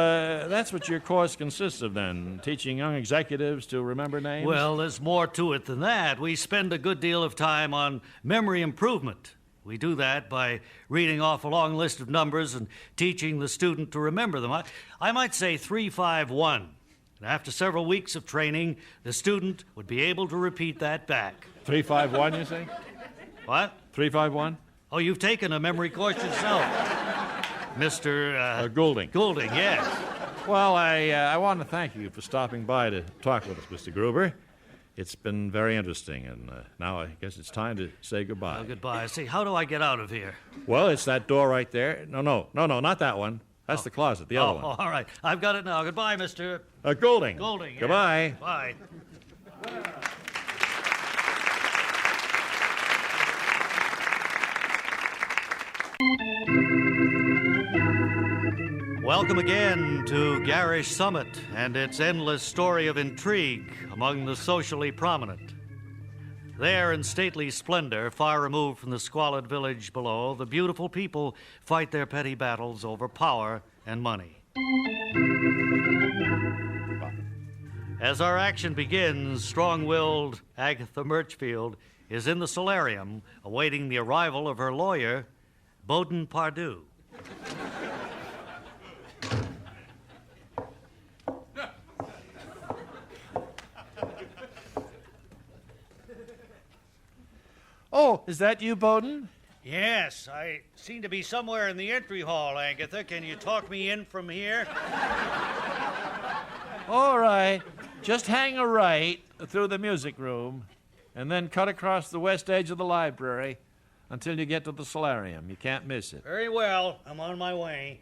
that's what your course consists of then, teaching young executives to remember names? Well, there's more to it than that. We spend a good deal of time on memory improvement. We do that by reading off a long list of numbers and teaching the student to remember them. I might say 351. And after several weeks of training, the student would be able to repeat that back. 351, you say? What? 351? Oh, you've taken a memory course yourself, Mr. Goulding. Goulding, yes. Well, I want to thank you for stopping by to talk with us, Mr. Gruber. It's been very interesting, and now I guess it's time to say goodbye. Well, goodbye. See, how do I get out of here? Well, it's that door right there. No, not that one. That's the closet, the other one. All right. I've got it now. Goodbye, Mr. Goulding. Goulding. Goodbye. Yeah. Bye. Welcome again to Garish Summit and its endless story of intrigue among the socially prominent. There in stately splendor, far removed from the squalid village below, the beautiful people fight their petty battles over power and money. As our action begins, strong-willed Agatha Murchfield is in the solarium awaiting the arrival of her lawyer, Bowden Pardue. Oh, is that you, Bowden? Yes, I seem to be somewhere in the entry hall, Agatha. Can you talk me in from here? All right. Just hang a right through the music room and then cut across the west edge of the library until you get to the solarium. You can't miss it. Very well. I'm on my way.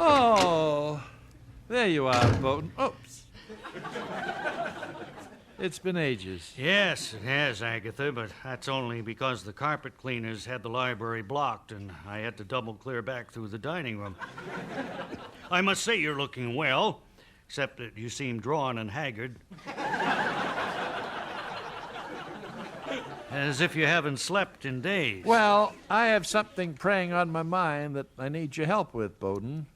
Oh, there you are, Bowden. Oops. It's been ages. Yes, it has, Agatha, but that's only because the carpet cleaners had the library blocked and I had to double clear back through the dining room. I must say you're looking well, except that you seem drawn and haggard. As if you haven't slept in days. Well, I have something preying on my mind that I need your help with, Bowden.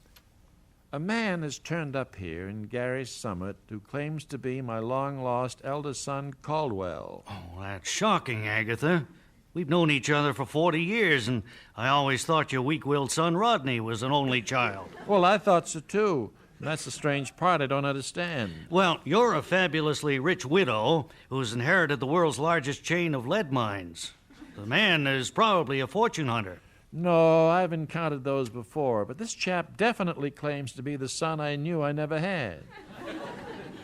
A man has turned up here in Gary's Summit who claims to be my long-lost eldest son, Caldwell. Oh, that's shocking, Agatha. We've known each other for 40 years, and I always thought your weak-willed son, Rodney, was an only child. Well, I thought so, too. That's the strange part I don't understand. Well, you're a fabulously rich widow who's inherited the world's largest chain of lead mines. The man is probably a fortune hunter. No, I've encountered those before, but this chap definitely claims to be the son I knew I never had.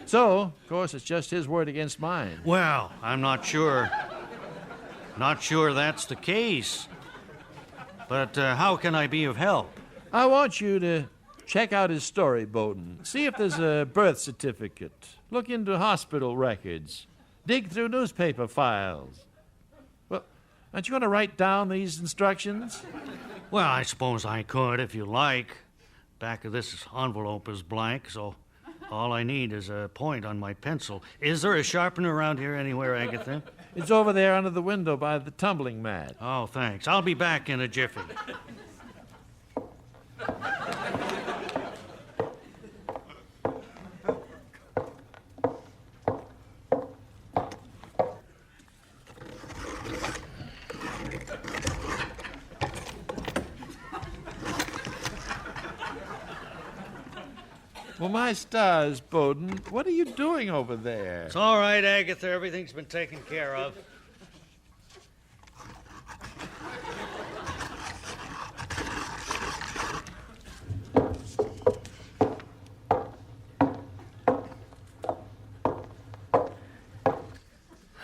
So, of course, it's just his word against mine. Well, I'm not sure. Not sure that's the case. But how can I be of help? I want you to check out his story, Bowden. See if there's a birth certificate. Look into hospital records. Dig through newspaper files. Well, aren't you going to write down these instructions? Well, I suppose I could if you like. Back of this envelope is blank, so all I need is a point on my pencil. Is there a sharpener around here anywhere, Agatha? It's over there under the window by the tumbling mat. Oh, thanks. I'll be back in a jiffy. Well, my stars, Bowden, what are you doing over there? It's all right, Agatha. Everything's been taken care of.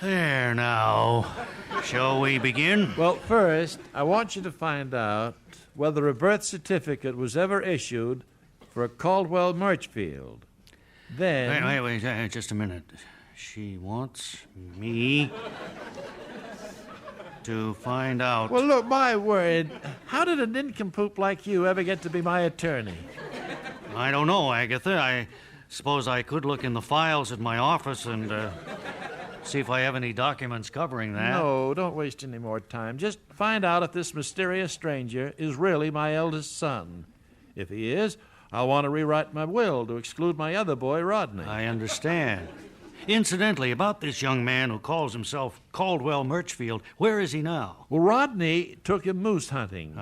There now. Shall we begin? Well, first, I want you to find out whether a birth certificate was ever issued for a Caldwell Murchfield. Then... Wait, just a minute. She wants me to find out... Well, look, my word, how did a nincompoop like you ever get to be my attorney? I don't know, Agatha. I suppose I could look in the files at my office and see if I have any documents covering that. No, don't waste any more time. Just find out if this mysterious stranger is really my eldest son. If he is, I'll want to rewrite my will to exclude my other boy, Rodney. I understand. Incidentally, about this young man who calls himself Caldwell Murchfield, where is he now? Well, Rodney took him moose hunting.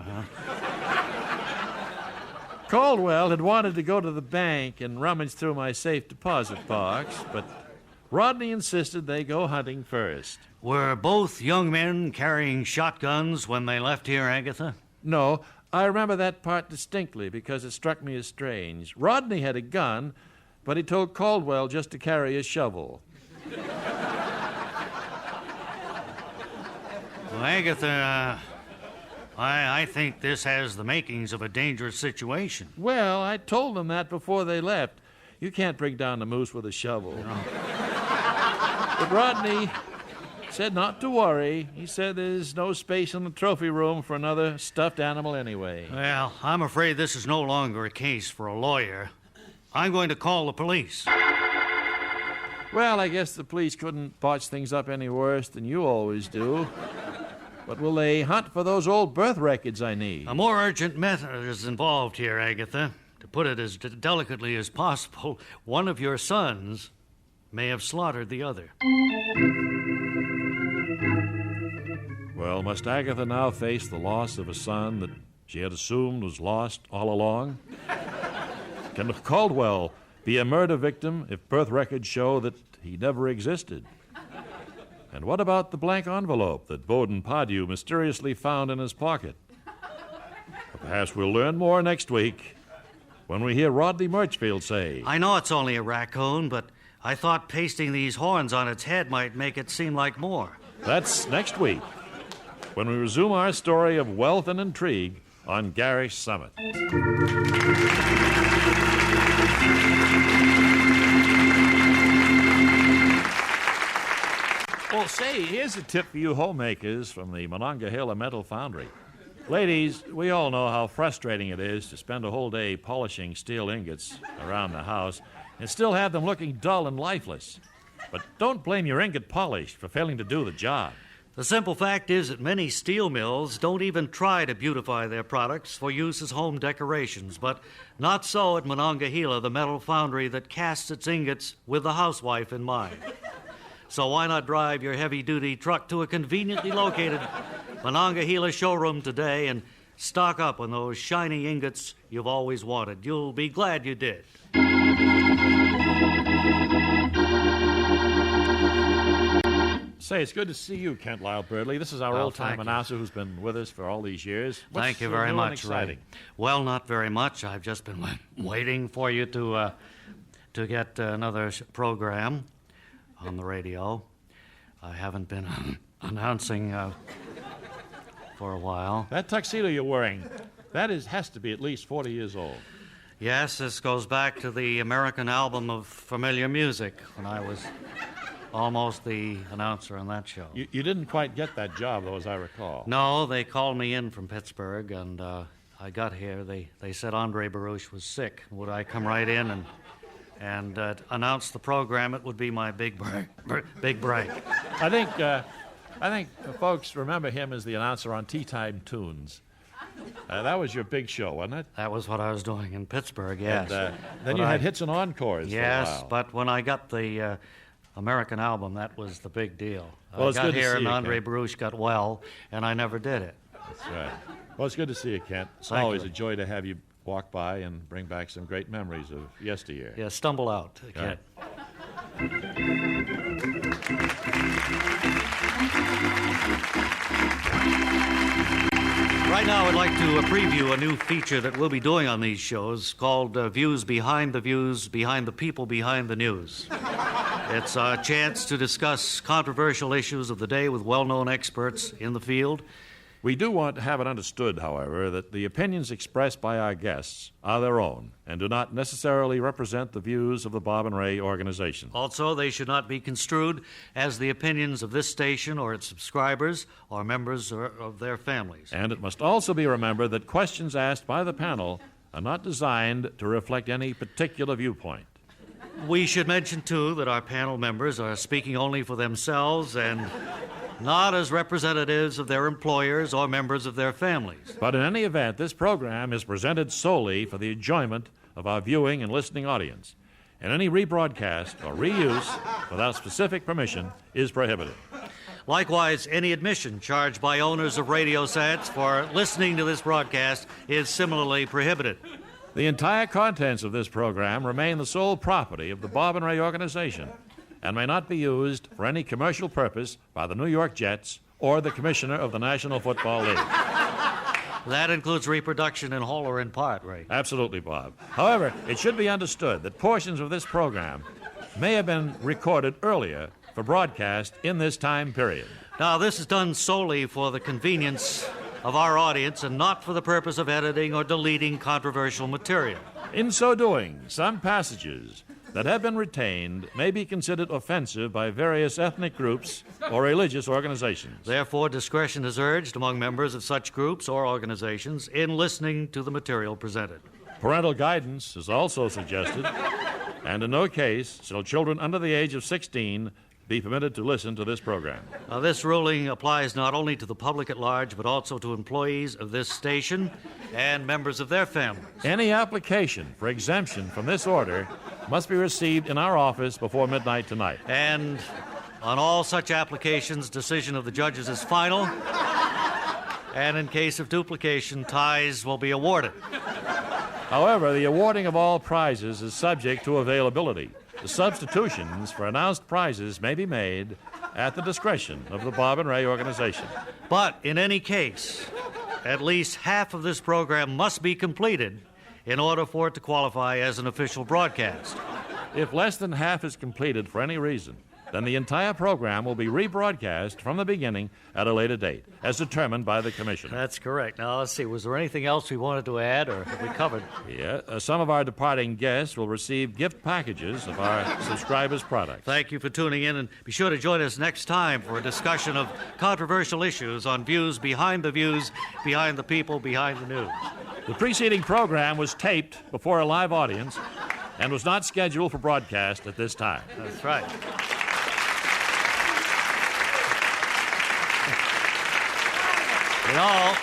Caldwell had wanted to go to the bank and rummage through my safe deposit box, but Rodney insisted they go hunting first. Were both young men carrying shotguns when they left here, Agatha? No, I remember that part distinctly because it struck me as strange. Rodney had a gun, but he told Caldwell just to carry a shovel. Well, Agatha, I think this has the makings of a dangerous situation. Well, I told them that before they left. You can't bring down the moose with a shovel. No. But Rodney said not to worry. He said there's no space in the trophy room for another stuffed animal anyway. Well, I'm afraid this is no longer a case for a lawyer. I'm going to call the police. Well, I guess the police couldn't botch things up any worse than you always do. But will they hunt for those old birth records I need? A more urgent method is involved here, Agatha. To put it as delicately as possible, one of your sons may have slaughtered the other. Well, must Agatha now face the loss of a son that she had assumed was lost all along? Can Caldwell be a murder victim if birth records show that he never existed? And what about the blank envelope that Bowden Pardue mysteriously found in his pocket? Perhaps we'll learn more next week when we hear Rodney Murchfield say... I know it's only a raccoon, but I thought pasting these horns on its head might make it seem like more. That's next week, when we resume our story of wealth and intrigue on Garish Summit. Well, say, here's a tip for you homemakers from the Monongahela Metal Foundry. Ladies, we all know how frustrating it is to spend a whole day polishing steel ingots around the house and still have them looking dull and lifeless. But don't blame your ingot polish for failing to do the job. The simple fact is that many steel mills don't even try to beautify their products for use as home decorations, but not so at Monongahela, the metal foundry that casts its ingots with the housewife in mind. So why not drive your heavy-duty truck to a conveniently located Monongahela showroom today and stock up on those shiny ingots you've always wanted. You'll be glad you did. Say, it's good to see you, Kent Lyle Birdley. This is our Well, old-time thank you. announcer who's been with us for all these years. Thank you What's very new and much, exciting? Ray. Well, not very much. I've just been waiting for you to get another program on the radio. I haven't been announcing for a while. That tuxedo you're wearing, has to be at least 40 years old. Yes, this goes back to the American album of familiar music when I was almost the announcer on that show. You didn't quite get that job, though, as I recall. No, they called me in from Pittsburgh, and I got here. They said Andre Baruch was sick. Would I come right in and announce the program? It would be my big break. I think folks remember him as the announcer on Tea Time Tunes. That was your big show, wasn't it? That was what I was doing in Pittsburgh, yes. And, then you had hits and encores Yes, for a while. but when I got the American album, that was the big deal. Well, I it's got good to here see and you, Andre Kent. Baruch got well, and I never did it. That's right. Well, it's good to see you, Kent. It's Thank always you. a joy to have you walk by and bring back some great memories of yesteryear. Yeah, stumble out, kid. Right now, I'd like to preview a new feature that we'll be doing on these shows called Views Behind the Views, Behind the People, Behind the News. It's a chance to discuss controversial issues of the day with well-known experts in the field. We do want to have it understood, however, that the opinions expressed by our guests are their own and do not necessarily represent the views of the Bob and Ray organization. Also, they should not be construed as the opinions of this station or its subscribers or members of their families. And it must also be remembered that questions asked by the panel are not designed to reflect any particular viewpoint. We should mention, too, that our panel members are speaking only for themselves and not as representatives of their employers or members of their families. But in any event, this program is presented solely for the enjoyment of our viewing and listening audience, and any rebroadcast or reuse without specific permission is prohibited. Likewise, any admission charged by owners of radio sets for listening to this broadcast is similarly prohibited. The entire contents of this program remain the sole property of the Bob and Ray organization and may not be used for any commercial purpose by the New York Jets or the Commissioner of the National Football League. That includes reproduction in whole or in part, Ray. Absolutely, Bob. However, it should be understood that portions of this program may have been recorded earlier for broadcast in this time period. Now, this is done solely for the convenience of our audience and not for the purpose of editing or deleting controversial material. In so doing, some passages that have been retained may be considered offensive by various ethnic groups or religious organizations. Therefore, discretion is urged among members of such groups or organizations in listening to the material presented. Parental guidance is also suggested, and in no case shall children under the age of 16 be permitted to listen to this program. Now, this ruling applies not only to the public at large, but also to employees of this station and members of their families. Any application for exemption from this order must be received in our office before midnight tonight. And on all such applications, decision of the judges is final, and in case of duplication, ties will be awarded. However, the awarding of all prizes is subject to availability. The substitutions for announced prizes may be made at the discretion of the Bob and Ray organization. But in any case, at least half of this program must be completed in order for it to qualify as an official broadcast. If less than half is completed for any reason, then the entire program will be rebroadcast from the beginning at a later date, as determined by the commission. That's correct. Now, let's see, was there anything else we wanted to add, or have we covered? Yeah, some of our departing guests will receive gift packages of our subscribers' products. Thank you for tuning in, and be sure to join us next time for a discussion of controversial issues on Views, Behind the People, Behind the News. The preceding program was taped before a live audience and was not scheduled for broadcast at this time. That's right. You know,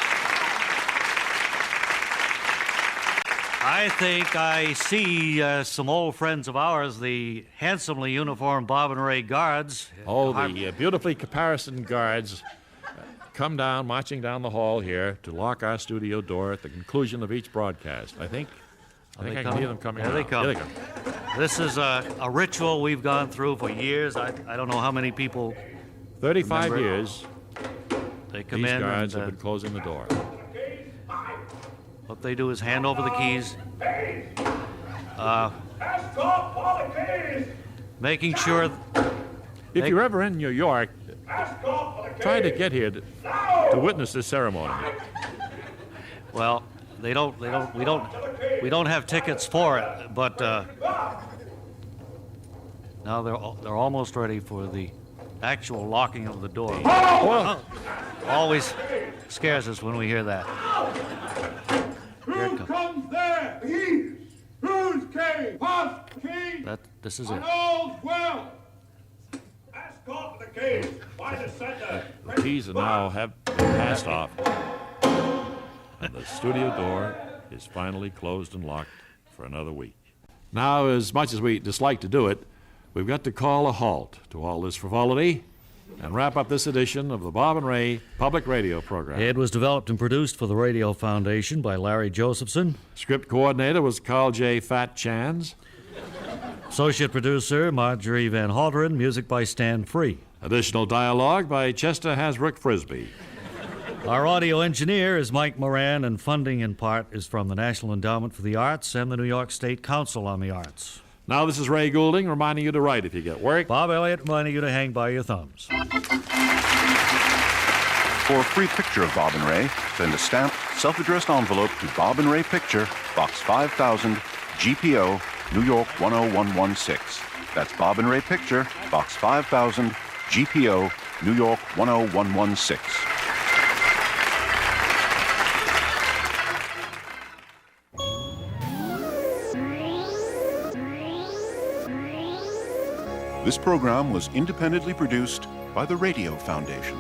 I think I see some old friends of ours, the handsomely uniformed Bob and Ray Guards. Oh, the beautifully caparisoned guards. come down, marching down the hall here to lock our studio door at the conclusion of each broadcast. I think I can hear them coming There now. they come. Here they come. This is a ritual we've gone through for years. I don't know how many people 35 Remember- years, they come these in guards and have been closing the door. what they do is hand over the keys, making sure If you're ever in New York, try to get here to witness this ceremony. well, we don't have tickets for it, but now they're almost ready for the actual locking of the door. Always scares us when we hear that. Here it comes. there? He whose king, past king, This is it. all's well. Escort the keys by the center. The keys are now have been passed off, and the studio door is finally closed and locked for another week. Now, as much as we dislike to do it, we've got to call a halt to all this frivolity and wrap up this edition of the Bob and Ray Public Radio Program. It was developed and produced for the Radio Foundation by Larry Josephson. Script coordinator was Carl J. Fat Chans. Associate producer, Marjorie Van Halteren. Music by Stan Free. Additional dialogue by Chester Hasbrook Frisbee. Our audio engineer is Mike Moran, and funding in part is from the National Endowment for the Arts and the New York State Council on the Arts. Now, this is Ray Goulding reminding you to write if you get work. Bob Elliott reminding you to hang by your thumbs. For a free picture of Bob and Ray, send a stamped, self-addressed envelope to Bob and Ray Picture, Box 5000, GPO, New York 10116. That's Bob and Ray Picture, Box 5000, GPO, New York 10116. This program was independently produced by the Radio Foundation.